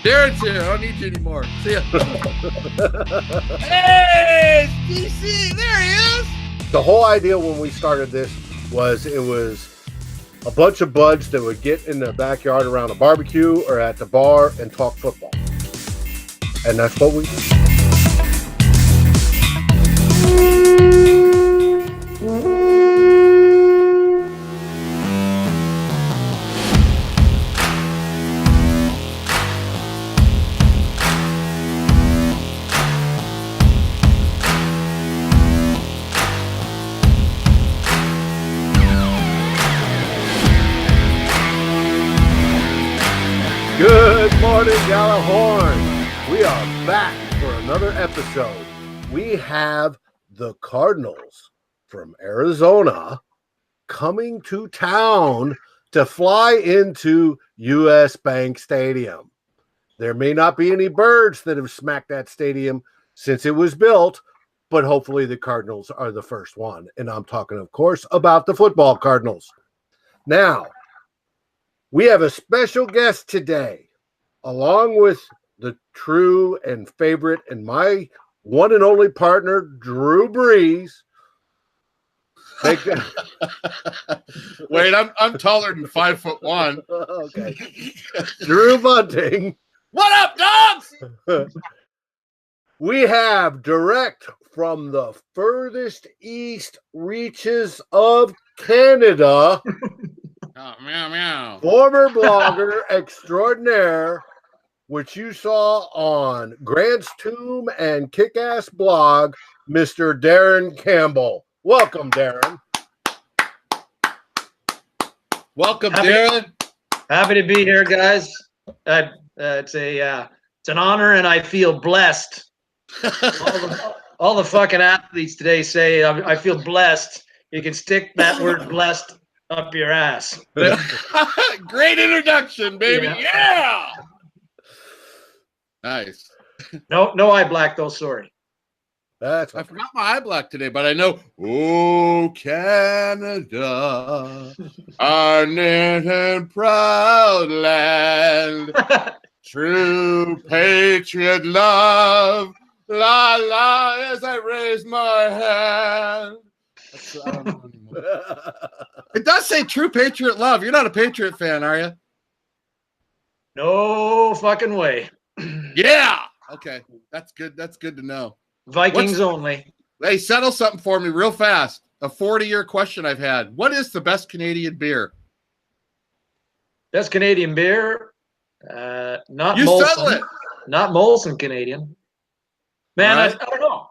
Darren's here. I don't need you anymore. See ya. Hey, DC. There he is. The whole idea when we started this was it was a bunch of buds that would get in the backyard around a barbecue or at the bar and talk football. And that's what we do. Good morning, Gjallarhorn. We are back for another episode. We have the Cardinals from Arizona coming to town to fly into U.S. Bank Stadium. There may not be any birds that have smacked that stadium since it was built, but hopefully the Cardinals are the first one. And I'm talking, of course, about the football Cardinals. Now, we have a special guest today, along with the true and favorite and my one and only partner, Drew Brees. Wait, I'm taller than 5'1". Okay. Drew Bunting. What up, dogs? We have direct from the furthest east reaches of Canada. Oh, meow, meow. Former blogger extraordinaire, which you saw on Grant's Tomb and Kick-Ass Blog, Mr. Darren Campbell. Welcome, Darren. Welcome, Darren. Happy to be here, guys. It's an honor, and I feel blessed. all the fucking athletes today say I feel blessed. You can stick that word "blessed" up your ass. Great introduction, baby. Yeah. Nice. No eye black though. Sorry. I forgot my eye black today, but I know. Oh, Canada, our knit and proud land, true patriot love, la la, as I raise my hand. I don't know anymore. It does say true patriot love. You're not a Patriot fan, are you? No fucking way. Yeah. Okay. That's good. That's good to know. Vikings only. Hey, settle something for me real fast. A 40-year question I've had. What is the best Canadian beer? Best Canadian beer? Not you Molson. settle it. Not Molson Canadian. Man, right. I don't know.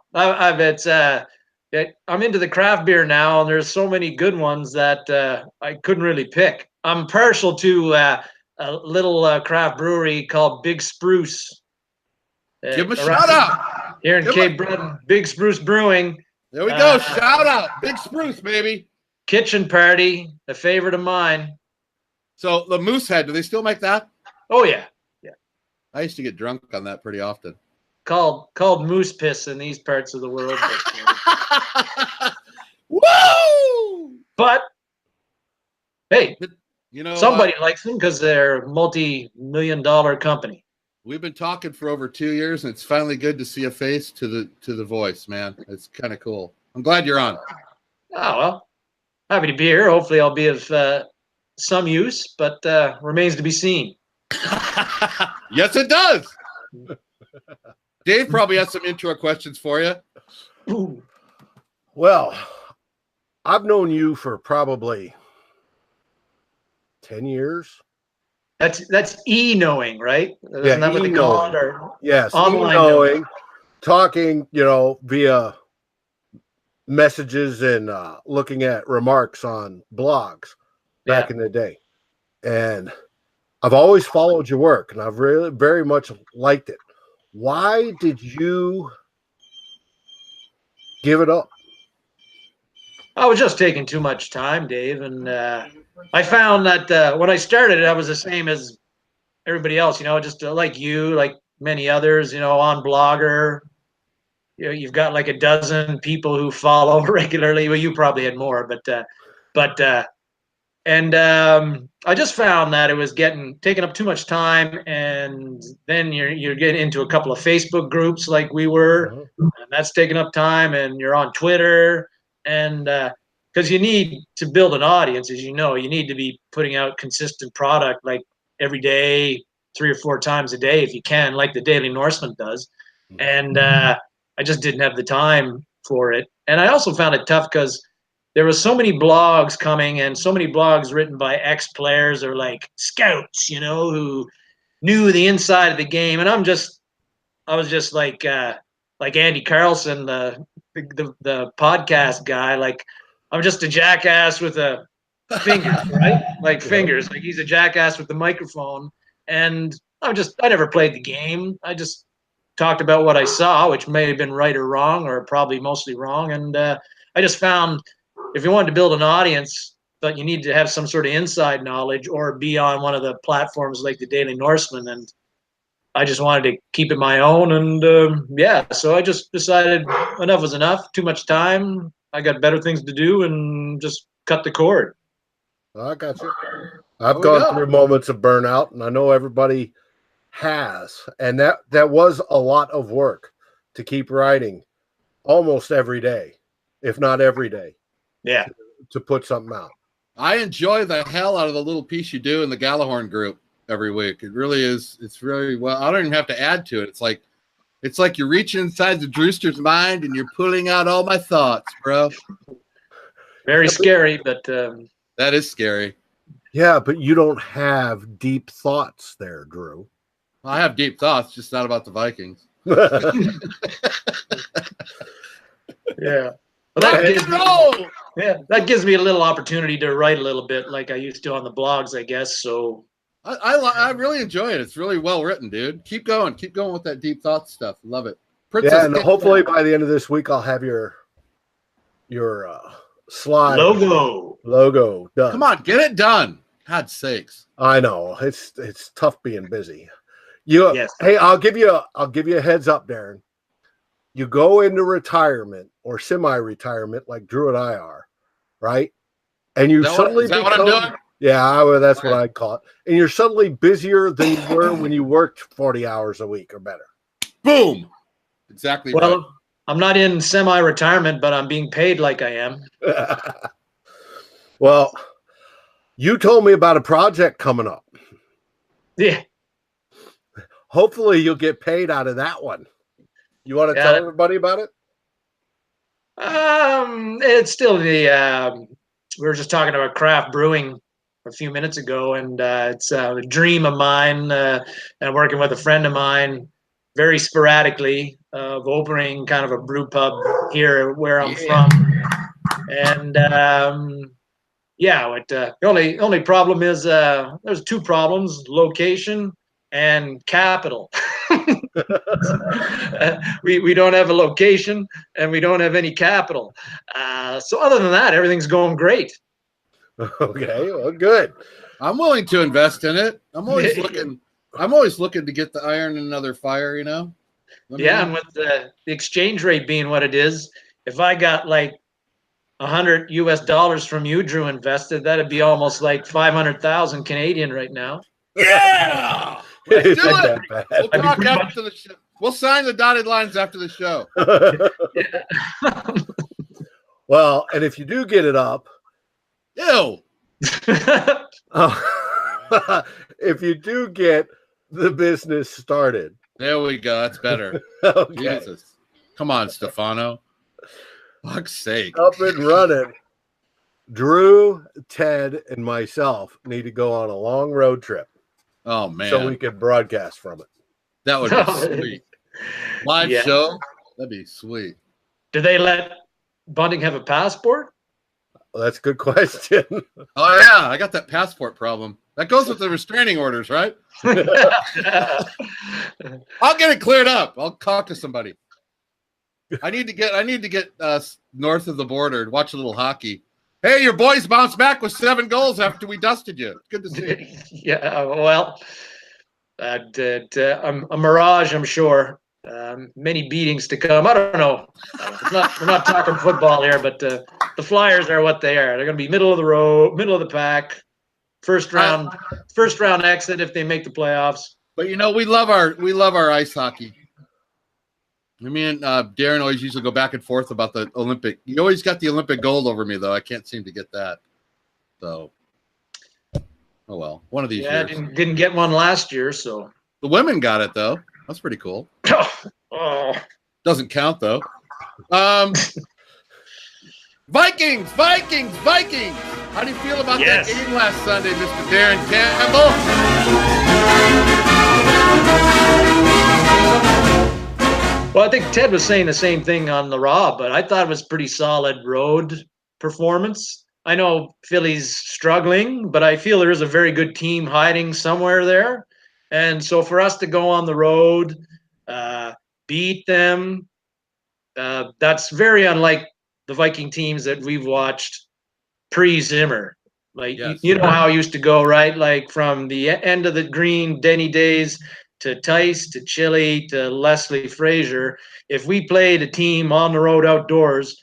I'm into the craft beer now, and there's so many good ones that I couldn't really pick. I'm partial to a little craft brewery called Big Spruce. Give him a shout out. Here in Cape Breton, Big Spruce Brewing. There we go. Shout out. Big Spruce, baby. Kitchen Party, a favorite of mine. So the Moosehead, do they still make that? Oh, yeah. Yeah. I used to get drunk on that pretty often. Called moose piss in these parts of the world. Woo! But hey, you know somebody likes them because they're a multi-million-dollar company. We've been talking for over 2 years, and it's finally good to see a face to the voice, man. It's kind of cool. I'm glad you're on. Oh, well, happy to be here. Hopefully I'll be of some use, but remains to be seen. Yes, it does. Dave probably has some intro questions for you. Ooh. Well, I've known you for probably 10 years. That's e-knowing, right? Isn't that what they call it? Or yes, online knowing, talking, via messages and looking at remarks on blogs back in the day. And I've always followed your work, and I've really very much liked it. Why did you give it up? I was just taking too much time, Dave, and I found that when I started, I was the same as everybody else, just like you, like many others, on Blogger. You've got like a dozen people who follow regularly. Well, you probably had more, but And I just found that it was taking up too much time, and then you're getting into a couple of Facebook groups like we were, and that's taking up time, and you're on Twitter, and because you need to build an audience, as you know, you need to be putting out consistent product like every day, 3 or 4 times a day if you can, like the Daily Norseman does. And I just didn't have the time for it. And I also found it tough because there were so many blogs coming, and so many blogs written by ex-players or like scouts, who knew the inside of the game. And I was just like Andy Carlson, the podcast guy. Like, I'm just a jackass with a finger, right? Like fingers. Like he's a jackass with the microphone. And I never played the game. I just talked about what I saw, which may have been right or wrong, or probably mostly wrong. And I just found if you wanted to build an audience, but you need to have some sort of inside knowledge or be on one of the platforms like the Daily Norseman. And I just wanted to keep it my own. And so I just decided enough was enough. Too much time. I got better things to do, and just cut the cord. I got you. I've gone through moments of burnout, and I know everybody has. And that was a lot of work to keep writing almost every day, if not every day. Yeah. To put something out. I enjoy the hell out of the little piece you do in the Gjallarhorn group every week. It really is. It's really well. I don't even have to add to it. It's like you're reaching inside the Drewster's mind and you're pulling out all my thoughts, bro. Very scary, but that is scary. Yeah, but you don't have deep thoughts there, Drew. I have deep thoughts, just not about the Vikings. Yeah. Well, that gives me a little opportunity to write a little bit like I used to on the blogs, I guess. So I really enjoy it. It's really well written, dude. Keep going with that deep thought stuff. Love it. And hopefully by the end of this week I'll have your slide logo done. Come on, get it done. God's sakes. I know it's tough being busy. Hey, I'll give you a heads up, Darren. You go into retirement or semi-retirement like Drew and I are, right? And you suddenly is that what I'm doing? Yeah, that's what I'd call it. And you're suddenly busier than you were when you worked 40 hours a week or better. Boom. Exactly. Well, right. I'm not in semi-retirement, but I'm being paid like I am. Well, you told me about a project coming up. Yeah. Hopefully you'll get paid out of that one. You want to tell everybody about it? It's still we were just talking about craft brewing a few minutes ago, and it's a dream of mine, and I'm working with a friend of mine very sporadically of opening kind of a brew pub here where I'm from. And the only problem is there's 2 problems: location and capital. We don't have a location and we don't have any capital. So other than that, everything's going great. Okay, well, good. I'm willing to invest in it. I'm always looking to get the iron in another fire, and with the exchange rate being what it is, if I got like $100 from you, Drew, invested, that'd be almost like 500,000 Canadian right now. Yeah. Let's do it. We'll talk after the show. We'll sign the dotted lines after the show. Well, and if you do get it up, if you do get the business started. There we go. That's better. Okay. Jesus. Come on, Stefano. Fuck's sake. Up and running. Drew, Ted, and myself need to go on a long road trip. Oh, man. So we could broadcast from it. That would be sweet. Live show? That'd be sweet. Do they let Bunting have a passport? Well, that's a good question. Oh, yeah. I got that passport problem. That goes with the restraining orders, right? I'll get it cleared up. I'll talk to somebody. I need to get north of the border and watch a little hockey. Hey, your boys bounced back with 7 goals after we dusted you. It's good to see. Yeah, well, a mirage, I'm sure. Many beatings to come. I don't know. We're not talking football here, but the Flyers are what they are. They're going to be middle of the road, middle of the pack, first round exit if they make the playoffs. But we love our ice hockey. Me and Darren always usually go back and forth about the Olympic. You always got the Olympic gold over me, though. I can't seem to get that. So, oh well, one of these years. Didn't get one last year, so the women got it though. That's pretty cool. Doesn't count though. Vikings. How do you feel about that game last Sunday, Mr. Darren Campbell? Well, I think Ted was saying the same thing on the Raw, but I thought it was pretty solid road performance. I know Philly's struggling, but I feel there is a very good team hiding somewhere there. And so for us to go on the road, beat them, that's very unlike the Viking teams that we've watched pre-Zimmer. Like, yes. you know how it used to go, right? Like from the end of the Green Denny days to Tice, to Chili, to Leslie Frazier. If we played a team on the road outdoors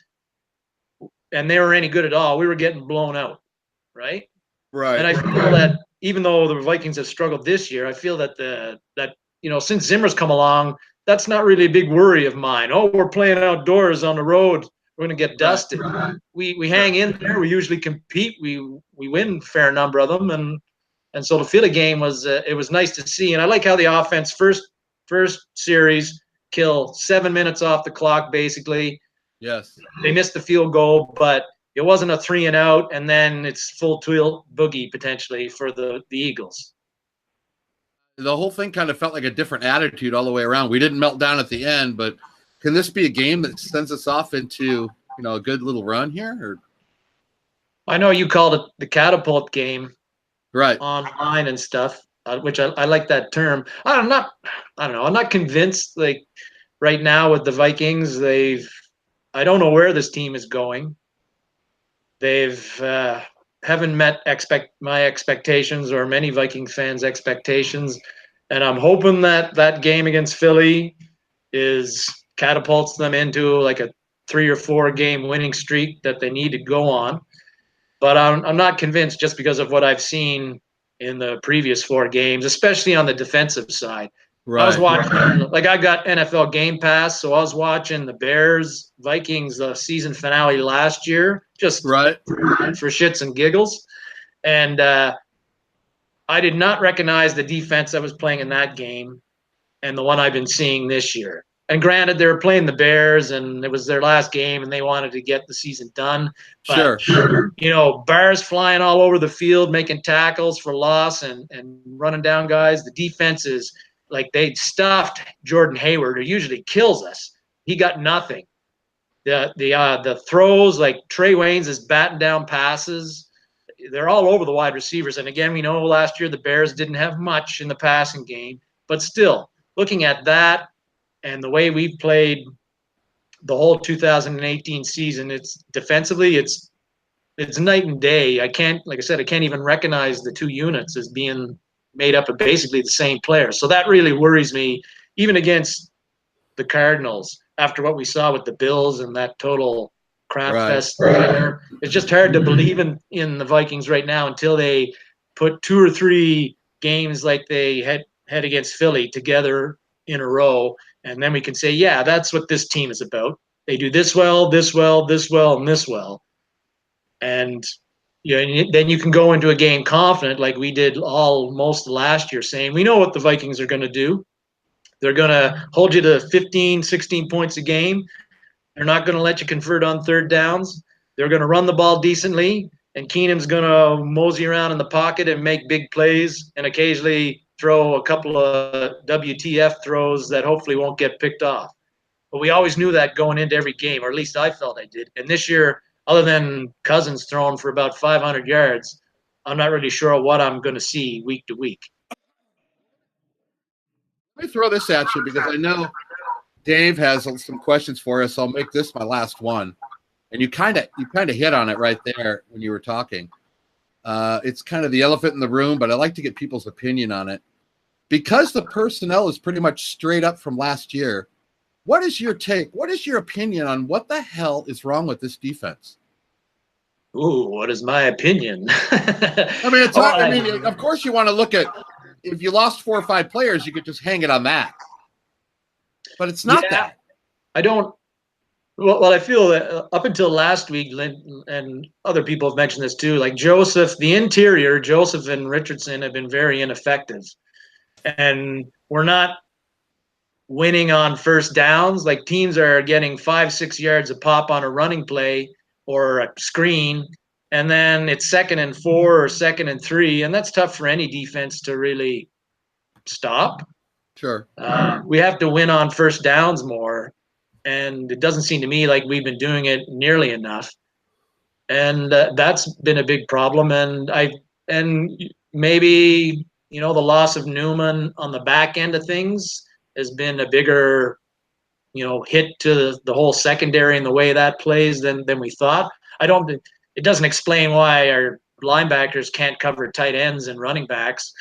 and they were any good at all, we were getting blown out, right? Right. And I feel that even though the Vikings have struggled this year, I feel that since Zimmer's come along, that's not really a big worry of mine. Oh, we're playing outdoors on the road. We're going to get dusted. Right. We hang in there. We usually compete. We win a fair number of them. And so the Philly game was it was nice to see. And I like how the offense first series kill 7 minutes off the clock, basically. Yes. They missed the field goal, but it wasn't a 3 and out, and then it's full tilt boogie potentially for the Eagles. The whole thing kind of felt like a different attitude all the way around. We didn't melt down at the end, but can this be a game that sends us off into a good little run here? Or I know you called it the catapult game, right? Online and stuff, which I like that term. I'm not convinced. Like right now with the Vikings, I don't know where this team is going. They've haven't met my expectations or many Viking fans' expectations, and I'm hoping that game against Philly catapults them into like a 3 or 4 game winning streak that they need to go on. But I'm not convinced just because of what I've seen in the previous 4 games, especially on the defensive side. Right. I was watching, like I got NFL Game Pass, so I was watching the Bears Vikings season finale last year, just right for shits and giggles, and I did not recognize the defense that was playing in that game, and the one I've been seeing this year. And granted, they were playing the Bears, and it was their last game, and they wanted to get the season done. But, sure. Bears flying all over the field, making tackles for loss and running down guys. The defense is like they stuffed Jordan Hayward, who usually kills us. He got nothing. The throws, like Trey Waynes is batting down passes. They're all over the wide receivers. And again, we know last year the Bears didn't have much in the passing game, but still, looking at that and the way we've played the whole 2018 season, it's defensively, it's night and day. I can't even recognize the 2 units as being made up of basically the same players. So that really worries me, even against the Cardinals, after what we saw with the Bills and that total crap fest there. It's just hard to believe in the Vikings right now until they put 2 or 3 games like they had against Philly together in a row. And then we can say, yeah, that's what this team is about. They do this well, this well, this well, and this well. And then you can go into a game confident like we did most of last year, saying we know what the Vikings are going to do. They're going to hold you to 15, 16 points a game. They're not going to let you convert on 3rd downs. They're going to run the ball decently, and Keenum's going to mosey around in the pocket and make big plays and occasionally throw a couple of WTF throws that hopefully won't get picked off. But we always knew that going into every game, or at least I felt I did. And this year, other than Cousins throwing for about 500 yards, I'm not really sure what I'm going to see week to week. Let me throw this at you because I know Dave has some questions for us. I'll make this my last one. And you kind of hit on it right there when you were talking. It's kind of the elephant in the room, but I like to get people's opinion on it. Because the personnel is pretty much straight up from last year, what is your take? What is your opinion on what the hell is wrong with this defense? Ooh, what is my opinion? I mean, it's hard. I mean, of course, you want to look at if you lost 4 or 5 players, you could just hang it on that. But it's not that. I don't. Well, I feel that up until last week, and other people have mentioned this too, like Joseph, the interior, Joseph and Richardson have been very ineffective. And we're not winning on first downs. Like teams are getting 5-6 yards a pop on a running play or a screen, and then it's 2nd and 4 or 2nd and 3, and that's tough for any defense to really stop. Sure. We have to win on first downs more, and it doesn't seem to me like we've been doing it nearly enough. And that's been a big problem. And maybe, the loss of Newman on the back end of things has been a bigger, hit to the whole secondary and the way that plays than we thought. It doesn't explain why our linebackers can't cover tight ends and running backs.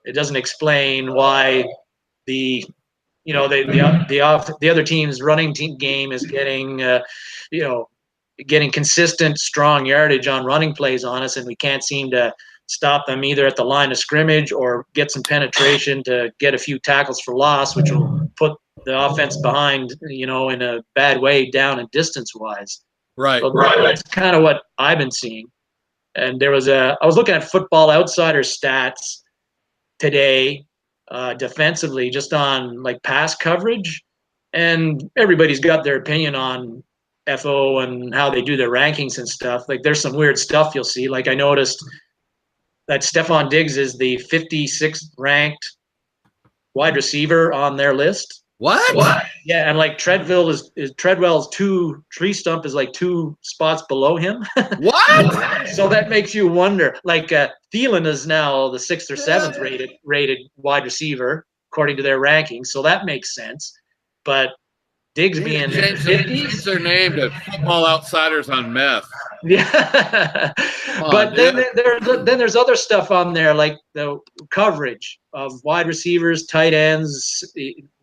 It doesn't explain why the other team's running team game is getting, getting consistent, strong yardage on running plays on us, and we can't seem to stop them either at the line of scrimmage or get some penetration to get a few tackles for loss, which will put the offense behind, in a bad way down and distance-wise. Right. So that's kind of what I've been seeing. And I was looking at Football Outsider stats today, defensively, just on like pass coverage, and everybody's got their opinion on FO and how they do their rankings and stuff. Like there's some weird stuff you'll see. Like I noticed that Stefon Diggs is the 56th ranked wide receiver on their list. What? Yeah, and like Treadwell's tree stump is like 2 spots below him. What? So that makes you wonder. Like Thielen is now the 6th or 7th rated wide receiver according to their rankings, so that makes sense. But Diggs being changed their name to Football Outsiders on Meth. Yeah, but then there's other stuff on there like the coverage of wide receivers, tight ends,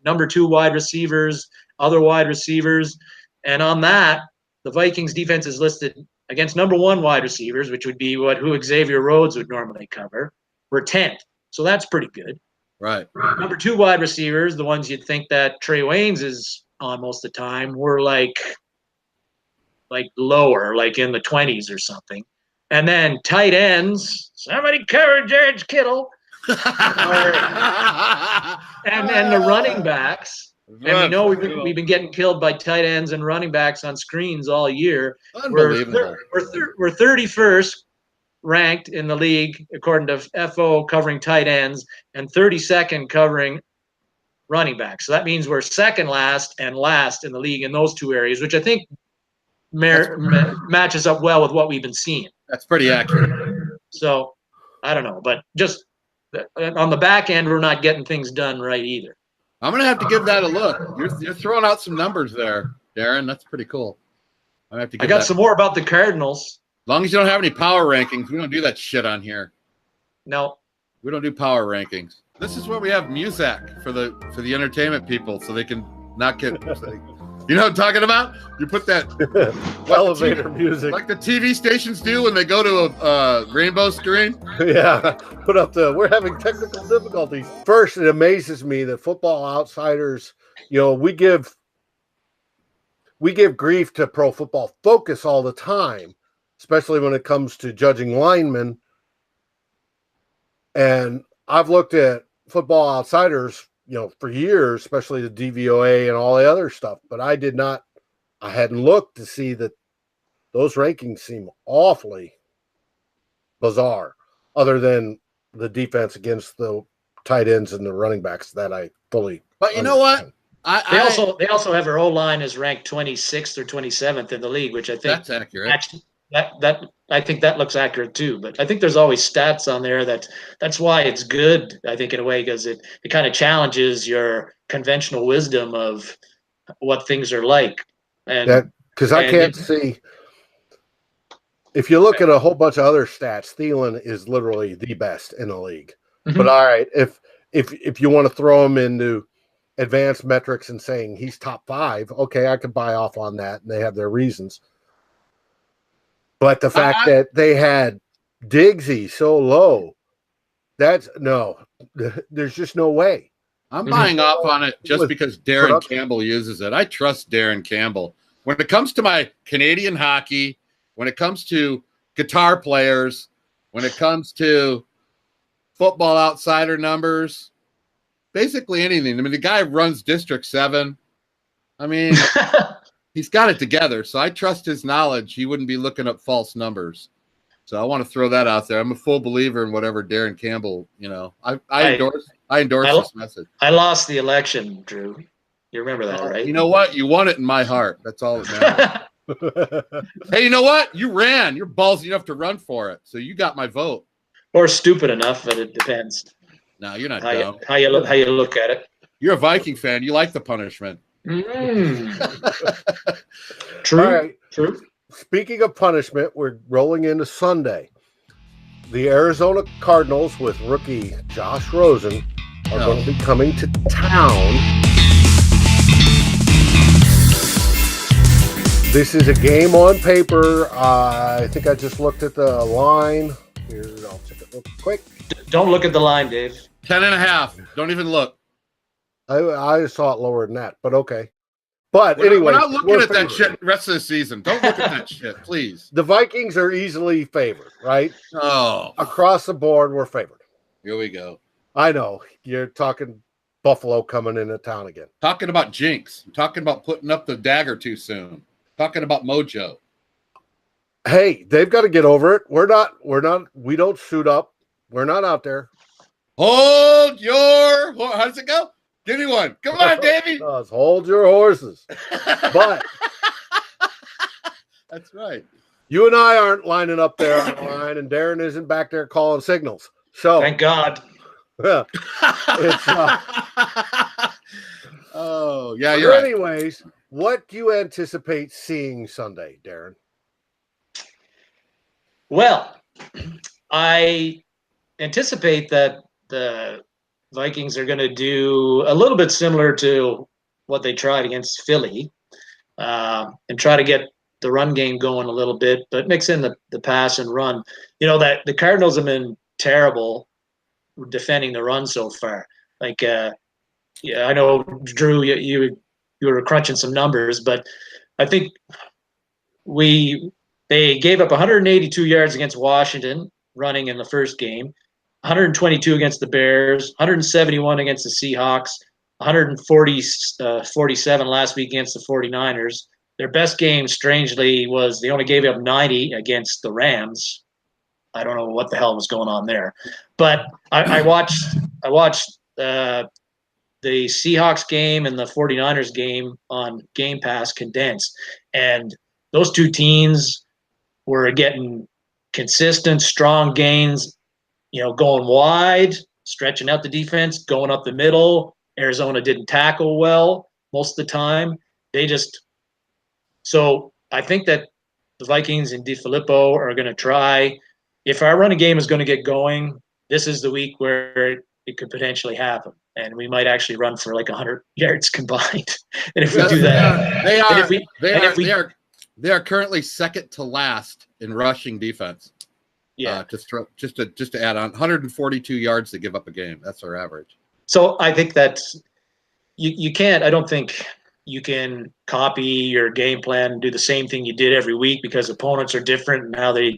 number 2 wide receivers, other wide receivers, and on that, the Vikings defense is listed against number 1 wide receivers, which would be who Xavier Rhodes would normally cover. We're 10th, so that's pretty good. Right. Number 2 wide receivers, the ones you'd think that Trey Waynes is on most of the time, were like lower, like in the 20s or something. And then tight ends, somebody cover George Kittle. And the running backs. And we know we've been getting killed by tight ends and running backs on screens all year. Unbelievable. We're 31st ranked in the league according to FO covering tight ends and 32nd covering running backs. So that means we're second last and last in the league in those 2 areas, which I think matches up well with what we've been seeing. That's pretty accurate. So I don't know, but just on the back end, we're not getting things done right either. I'm going to have to give that a look. You're throwing out some numbers there, Darren. That's pretty cool. I got some more about the Cardinals. As long as you don't have any power rankings, we don't do that shit on here. No. We don't do power rankings. This is where we have music for the entertainment people, so they can not get. You know what I'm talking about? You put that elevator music, like the TV stations do when they go to a rainbow screen. Yeah, put up we're having technical difficulties. First, it amazes me that Football Outsiders, we give grief to Pro Football Focus all the time, especially when it comes to judging linemen. And I've looked at Football Outsiders, for years, especially the DVOA and all the other stuff, but I hadn't looked to see that those rankings seem awfully bizarre, other than the defense against the tight ends and the running backs that I fully. But you know what? They also have our O-line is ranked 26th or 27th in the league, which I think that's accurate. Actually, I think that looks accurate too. But I think there's always stats on there that's why it's good. I think in a way because it kind of challenges your conventional wisdom of what things are like. And because I can't see. If you look at a whole bunch of other stats, Thielen is literally the best in the league. Mm-hmm. But all right, if you want to throw him into advanced metrics and saying he's top 5, okay, I could buy off on that, and they have their reasons. But the fact that they had Diggsy so low, there's just no way. I'm buying off on it just because Darren Campbell uses it. I trust Darren Campbell. When it comes to my Canadian hockey, when it comes to guitar players, when it comes to Football Outsider numbers, basically anything. I mean, the guy runs District 7. I mean, he's got it together. So I trust his knowledge. He wouldn't be looking up false numbers. So I want to throw that out there. I'm a full believer in whatever Darren Campbell, I endorse this message. I lost the election, Drew. You remember that, right? You know what? You won it in my heart. That's all that matters. Hey, you know what? You ran. You're ballsy enough to run for it. So you got my vote. Or stupid enough, but it depends. No, you're not dumb. How you look at it. You're a Viking fan. You like the punishment. True. All right. True. Speaking of punishment, we're rolling into Sunday. The Arizona Cardinals with rookie Josh Rosen are going to be coming to town. This is a game on paper. I think I just looked at the line. Here, I'll check it real quick. Don't look at the line, Dave. 10.5. Don't even look. I saw it lower than that, but okay. But anyway, we're not looking at that shit the rest of the season. Don't look at that shit, please. The Vikings are easily favored, right? Oh. Across the board, we're favored. Here we go. I know. You're talking Buffalo coming into town again. Talking about jinx. Talking about putting up the dagger too soon. Talking about mojo. Hey, they've got to get over it. We don't suit up. We're not out there. How does it go? Give me one. Come on, Davey. Hold your horses. But that's right. You and I aren't lining up there on the line, and Darren isn't back there calling signals. So thank God. It's oh yeah, you're right. Anyways, what do you anticipate seeing Sunday, Darren? Well, I anticipate that the Vikings are going to do a little bit similar to what they tried against Philly, and try to get the run game going a little bit, but mix in the pass and run. You know that the Cardinals have been terrible defending the run so far. Like, I know Drew, you were crunching some numbers, but I think they gave up 182 yards against Washington running in the first game, 122 against the Bears, 171 against the Seahawks, 147 last week against the 49ers. Their best game, strangely, was they only gave up 90 against the Rams. I don't know what the hell was going on there. But I watched the Seahawks game and the 49ers game on Game Pass condensed. And those two teams were getting consistent, strong gains, going wide, stretching out the defense, going up the middle. Arizona didn't tackle well most of the time. So I think that the Vikings and DeFilippo are going to try. If our running game is going to get going, this is the week where it could potentially happen. And we might actually run for like 100 yards combined. And if we do that, they are currently second to last in rushing defense. Yeah. Just to add on, 142 yards to give up a game. That's our average. So I think that you can't. I don't think you can copy your game plan and do the same thing you did every week, because opponents are different and how their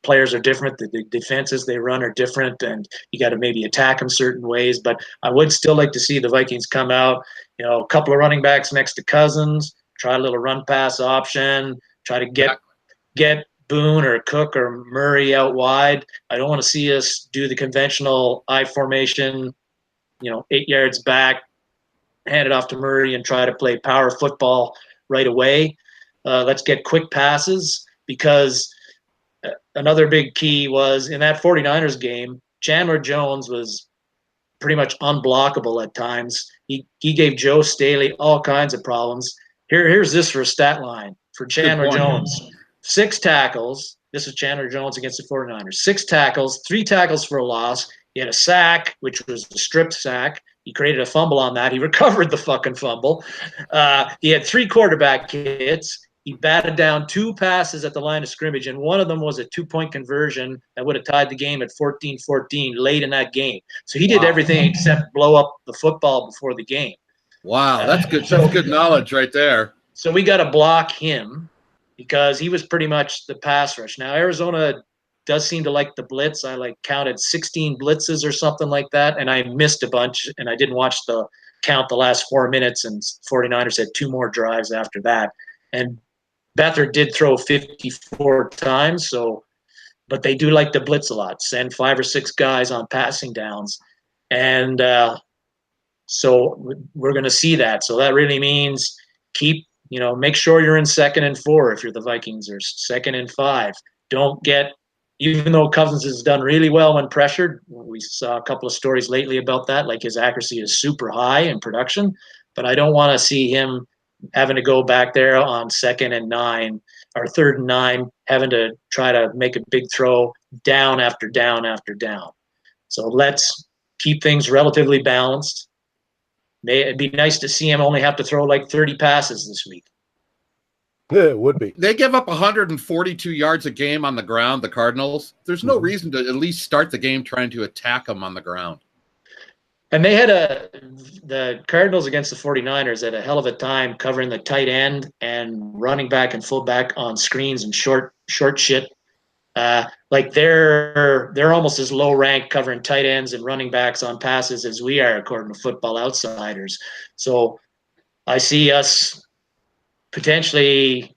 players are different. The defenses they run are different, and you got to maybe attack them certain ways. But I would still like to see the Vikings come out, a couple of running backs next to Cousins, try a little run pass option, try to get Boone or Cook or Murray out wide. I don't want to see us do the conventional I formation, 8 yards back, hand it off to Murray and try to play power football right away. Let's get quick passes, because another big key was in that 49ers game, Chandler Jones was pretty much unblockable at times. He gave Joe Staley all kinds of problems. Here's this for a stat line for Chandler Jones. 6 tackles. This was Chandler Jones against the 49ers. 6 tackles, 3 tackles for a loss. He had a sack, which was a stripped sack. He created a fumble on that. He recovered the fucking fumble. He had 3 quarterback hits. He batted down 2 passes at the line of scrimmage, and one of them was a 2-point conversion that would have tied the game at 14-14 late in that game. So he did everything except blow up the football before the game. Wow, that's good. That's good knowledge right there. So we got to block him because he was pretty much the pass rush. Now, Arizona does seem to like the blitz. I counted 16 blitzes or something like that, and I missed a bunch, and I didn't watch the count the last 4 minutes, and 49ers had 2 more drives after that. And Beathard did throw 54 times, but they do like to blitz a lot, send 5 or 6 guys on passing downs. And so we're going to see that. So that really means make sure you're in 2nd and 4 if you're the Vikings, or 2nd and 5. Don't get, even though Cousins has done really well when pressured, we saw a couple of stories lately about that, like his accuracy is super high in production, but I don't want to see him having to go back there on 2nd and 9 or 3rd and 9, having to try to make a big throw down after down after down. So let's keep things relatively balanced. It'd be nice to see him only have to throw like 30 passes this week. Yeah, it would be. They give up 142 yards a game on the ground, the Cardinals. There's no reason to at least start the game trying to attack them on the ground. And they had the Cardinals against the 49ers had a hell of a time covering the tight end and running back and fullback on screens and short shit. They're almost as low ranked covering tight ends and running backs on passes as we are, according to Football Outsiders. So I see us potentially,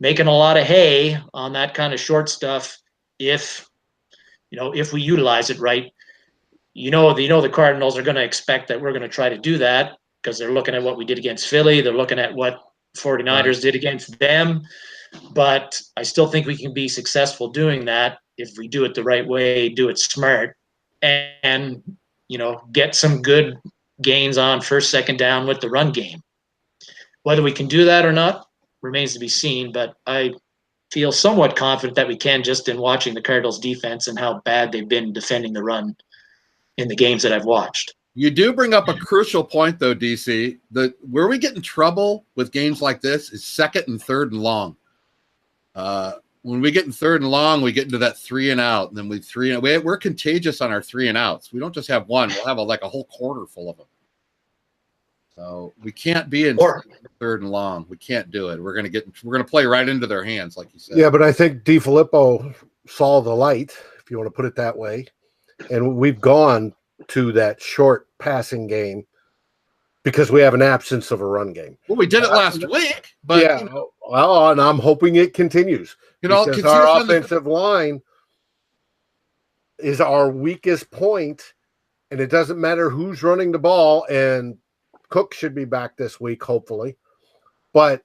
making a lot of hay on that kind of short stuff if we utilize it right. The Cardinals are going to expect that we're going to try to do that because they're looking at what we did against Philly. They're looking at what 49ers did against them. But I still think we can be successful doing that if we do it the right way, do it smart, and get some good gains on 1st, 2nd down with the run game. Whether we can do that or not remains to be seen, but I feel somewhat confident that we can, just in watching the Cardinals defense and how bad they've been defending the run in the games that I've watched. You do bring up a crucial point, though, DC. Where we get in trouble with games like this is 2nd and 3rd and long. When we get in 3rd and long, we get into that 3 and out, and then we're contagious on our 3 and outs. We don't just have one; we'll have a whole quarter full of them. So we can't be in 3rd and long. We can't do it. We're gonna play right into their hands, like you said. Yeah, but I think DiFilippo saw the light, if you want to put it that way, and we've gone to that short passing game because we have an absence of a run game. Well, we did it last week, but yeah, well, and I'm hoping it continues. Because our offensive line is our weakest point, and it doesn't matter who's running the ball. And Cook should be back this week, hopefully, but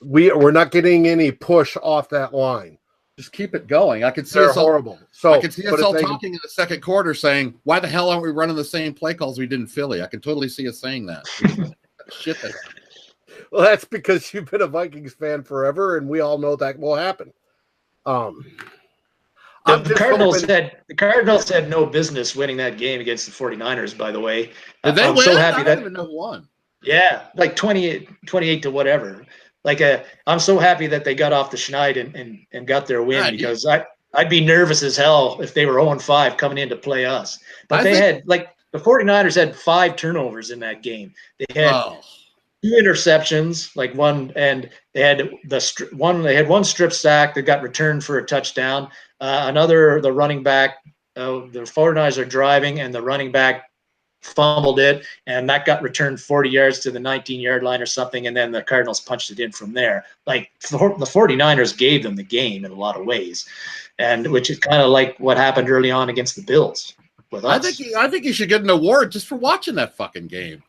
we're not getting any push off that line. Just keep it going. I can see us horrible. So I can see us all talking in the 2nd quarter saying, "Why the hell aren't we running the same play calls we did in Philly?" I can totally see us saying that. Shit. Well, that's because you've been a Vikings fan forever, and we all know that will happen. The Cardinals had no business winning that game against the 49ers, by the way. Did they win? So happy I don't even know who won. Yeah, 28 to whatever. I'm so happy that they got off the schneid and got their win, because I'd be nervous as hell if they were 0-5 coming in to play us. But the 49ers had 5 turnovers in that game. They had 2 interceptions, one, and they had one strip sack that got returned for a touchdown. The running back, the 49ers are driving, and the running back fumbled it, and that got returned 40 yards to the 19-yard line or something, and then the Cardinals punched it in from there. The 49ers gave them the game in a lot of ways, and which is kind of like what happened early on against the Bills with us. I think you should get an award just for watching that fucking game.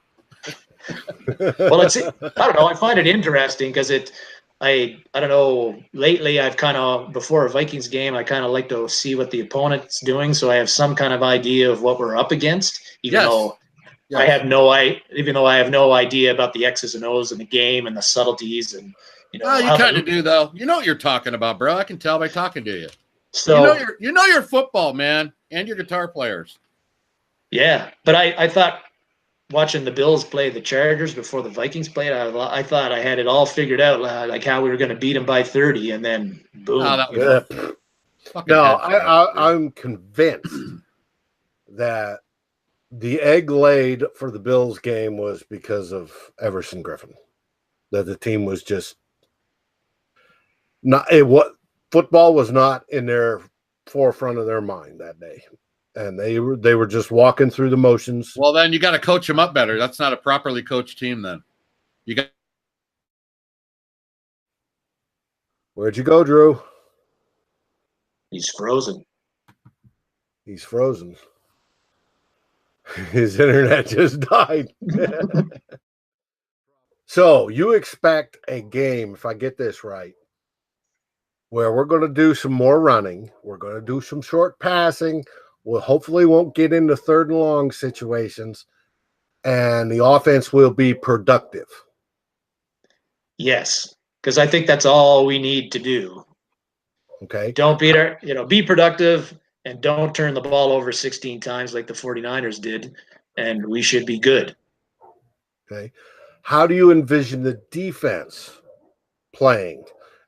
Well, I don't know. I find it interesting because I don't know. Lately, I've kind of, before a Vikings game, I kind of like to see what the opponent's doing, so I have some kind of idea of what we're up against. Even though I have no idea about the X's and O's in the game and the subtleties, and you kind of do, though. You know what you're talking about, bro. I can tell by talking to you. So you know your football, man, and your guitar players. Yeah, but I thought watching the Bills play the Chargers before the Vikings played, I thought I had it all figured out, like how we were going to beat them by 30, and then boom. Oh, that was no, I'm convinced that the egg laid for the Bills game was because of Everson Griffin. That the team was just not football was not in their forefront of their mind that day. And they were just walking through the motions. Well, then you got to coach them up better. That's not a properly coached team. Then you got. Where'd you go, Drew? He's frozen. He's frozen. His internet just died. So you expect a game, if I get this right, where we're going to do some more running. We're going to do some short passing. We hopefully won't get into third and long situations, and the offense will be productive. Yes, because I think that's all we need to do. Okay. Don't be productive, and don't turn the ball over 16 times like the 49ers did, and we should be good. Okay. How do you envision the defense playing?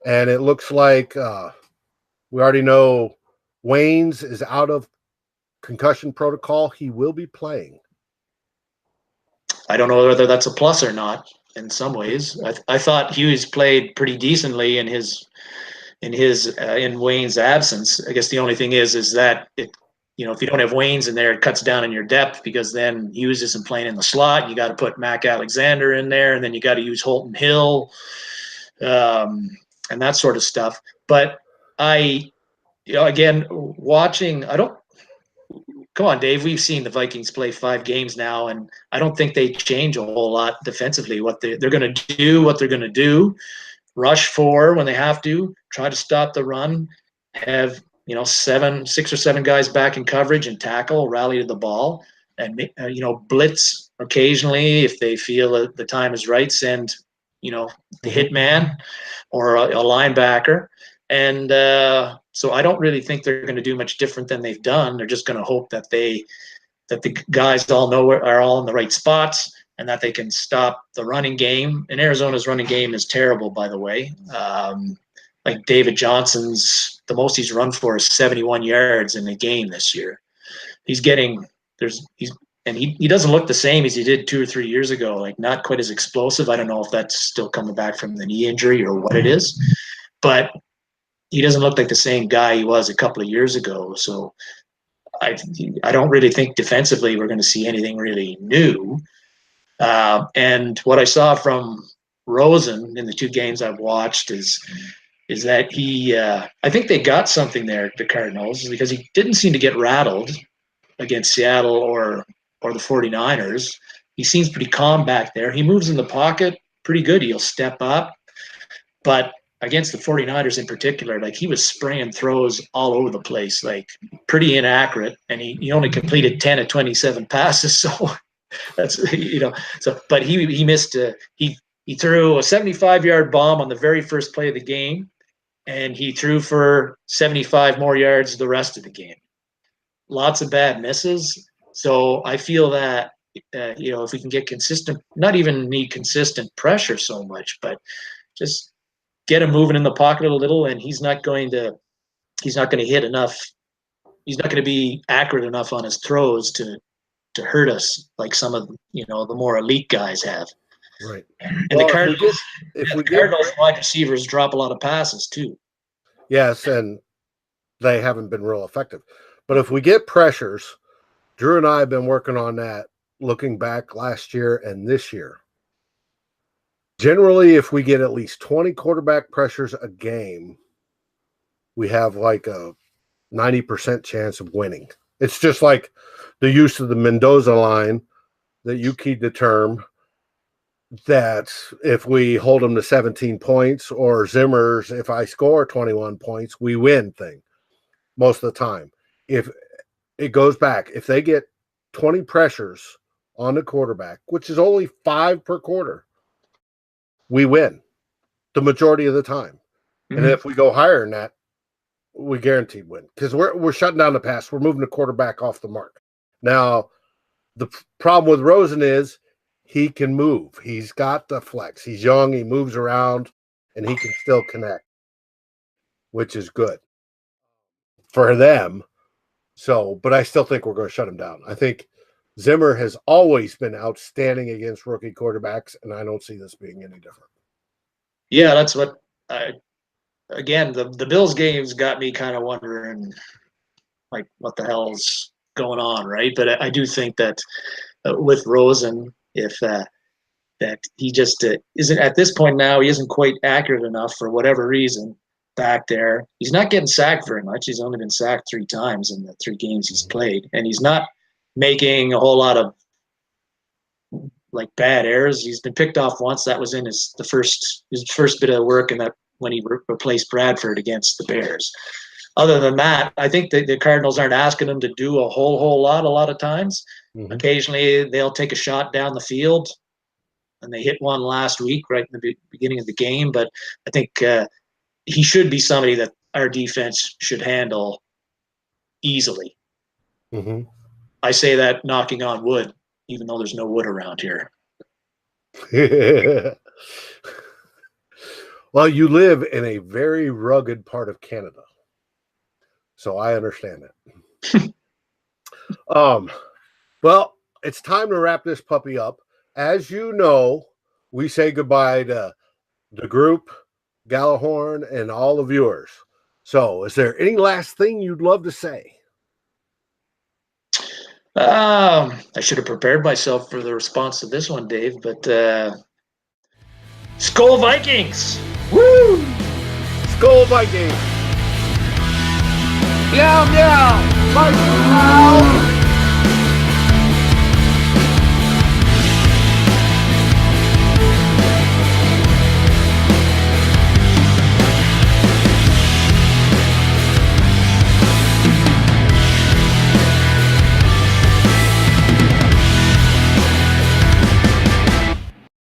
And it looks like we already know Waynes is out of concussion protocol. He will be playing. I don't know whether that's a plus or not in some ways. I thought Hughes played pretty decently in Wayne's absence. I guess the only thing is that if you don't have Waynes in there, it cuts down on your depth, because then Hughes isn't playing in the slot. You got to put Mac Alexander in there, and then you got to use Holton Hill, and that sort of stuff. But again, watching, come on, Dave, we've seen the Vikings play 5 games now, and I don't think they change a whole lot defensively. What they're going to do, what they're going to do, rush 4 when they have to, try to stop the run, have 6 or 7 guys back in coverage and tackle, rally to the ball, and blitz occasionally if they feel that the time is right. Send the hitman or a linebacker, and so I don't really think they're going to do much different than they've done. They're just going to hope that the guys are all in the right spots, and that they can stop the running game. And Arizona's running game is terrible, by the way. Like David Johnson's, the most he's run for is 71 yards in a game this year. He doesn't look the same as he did 2 or 3 years ago. Like, not quite as explosive. I don't know if that's still coming back from the knee injury or what it is, but he doesn't look like the same guy he was a couple of years ago. So I don't really think defensively we're going to see anything really new. And what I saw from Rosen in the 2 games I've watched is that I think they got something there, the Cardinals, because he didn't seem to get rattled against Seattle or the 49ers. He seems pretty calm back there. He moves in the pocket pretty good. He'll step up. But against the 49ers in particular, like, he was spraying throws all over the place, like pretty inaccurate. And he only completed 10 of 27 passes. So that's, but he missed, he threw a 75-yard bomb on the very first play of the game, and he threw for 75 more yards the rest of the game. Lots of bad misses. So I feel that, if we can get consistent, not even need consistent pressure so much, but just get him moving in the pocket a little, and he's not going to hit enough. He's not going to be accurate enough on his throws to hurt us like some of the more elite guys have. Right. And the Cardinals wide receivers drop a lot of passes too. Yes, and they haven't been real effective. But if we get pressures, Drew and I have been working on that, looking back last year and this year. Generally, if we get at least 20 quarterback pressures a game, we have like a 90% chance of winning. It's just like the use of the Mendoza line that you keyed the term, that if we hold them to 17 points, or Zimmer's, if I score 21 points, we win thing most of the time. If it goes back, if they get 20 pressures on the quarterback, which is only 5 per quarter, we win the majority of the time. Mm-hmm. And if we go higher than that, we guaranteed win, because we're shutting down the pass. We're moving the quarterback off the mark. Now, The problem with Rosen is he can move. He's got the flex. He's young. He moves around, and he can still connect, which is good for them. So, but I still think we're going to shut him down. I think Zimmer has always been outstanding against rookie quarterbacks, and I don't see this being any different. Yeah, that's what again, the Bills games got me kind of wondering, like, what the hell's going on, right? But I do think that with Rosen, if that he just isn't at this point now, he isn't quite accurate enough for whatever reason back there. He's not getting sacked very much. He's only been sacked 3 times in the 3 games he's played, and he's not making a whole lot of like bad errors. He's been picked off once. That was in his first bit of work, and that when he replaced Bradford against the Bears. Other than that, I think the Cardinals aren't asking him to do a whole lot a lot of times. Mm-hmm. Occasionally, they'll take a shot down the field, and they hit one last week right in the beginning of the game. But I think he should be somebody that our defense should handle easily. Mm-hmm. I say that knocking on wood, even though there's no wood around here. Well, you live in a very rugged part of Canada, so I understand that. Well, it's time to wrap this puppy up. As you know, we say goodbye to the group, Gjallarhorn, and all the viewers. So, is there any last thing you'd love to say? I should have prepared myself for the response to this one, Dave, but Skol Vikings! Woo! Skol Vikings! Meow, meow! Vikings out!